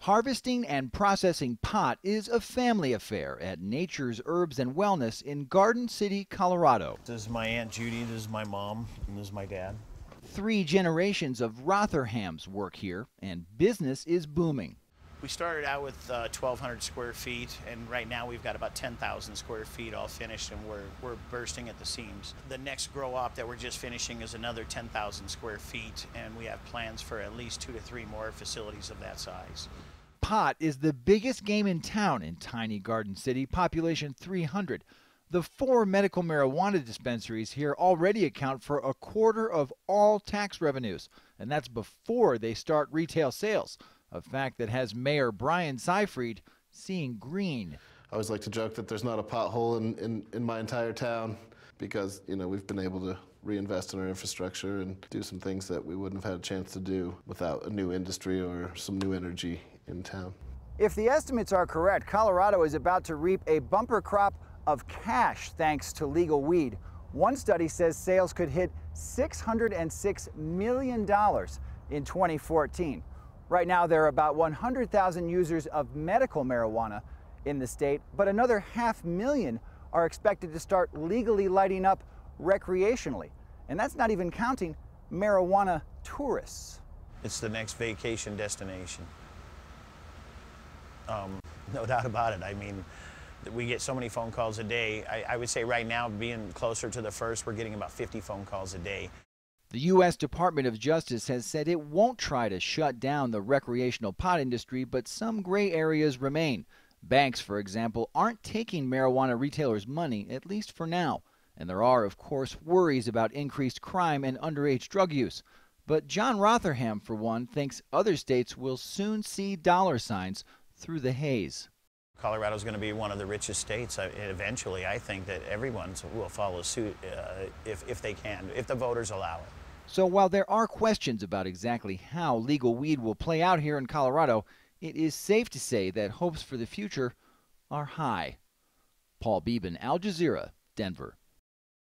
Harvesting and processing pot is a family affair at Nature's Herbs and Wellness in Garden City, Colorado. This is my Aunt Judy, this is my mom, and this is my dad. 3 generations of Rotherhams work here, and business is booming. We started out with 1,200 square feet, and right now we've got about 10,000 square feet all finished, and we're bursting at the seams. The next grow up that we're just finishing is another 10,000 square feet, and we have plans for at least 2 to 3 more facilities of that size. Pot is the biggest game in town in tiny Garden City, population 300. The 4 medical marijuana dispensaries here already account for a quarter of all tax revenues, and that's before they start retail sales, a fact that has Mayor Brian Seifried seeing green. I always like to joke that there's not a pothole in my entire town because, we've been able to reinvest in our infrastructure and do some things that we wouldn't have had a chance to do without a new industry or some new energy in town. If the estimates are correct, Colorado is about to reap a bumper crop of cash thanks to legal weed. One study says sales could hit $606 million in 2014. Right now, there are about 100,000 users of medical marijuana in the state, but another 500,000 are expected to start legally lighting up recreationally. And that's not even counting marijuana tourists. It's the next vacation destination. No doubt about it. I mean, we get so many phone calls a day. I would say right now, being closer to the first, we're getting about 50 phone calls a day. The U.S. Department of Justice has said it won't try to shut down the recreational pot industry, but some gray areas remain. Banks, for example, aren't taking marijuana retailers' money, at least for now. And there are, of course, worries about increased crime and underage drug use. But John Rotherham, for one, thinks other states will soon see dollar signs through the haze. Colorado's going to be one of the richest states. Eventually, I think that everyone will follow suit if they can, if the voters allow it. So while there are questions about exactly how legal weed will play out here in Colorado, it is safe to say that hopes for the future are high. Paul Beban, Al Jazeera, Denver.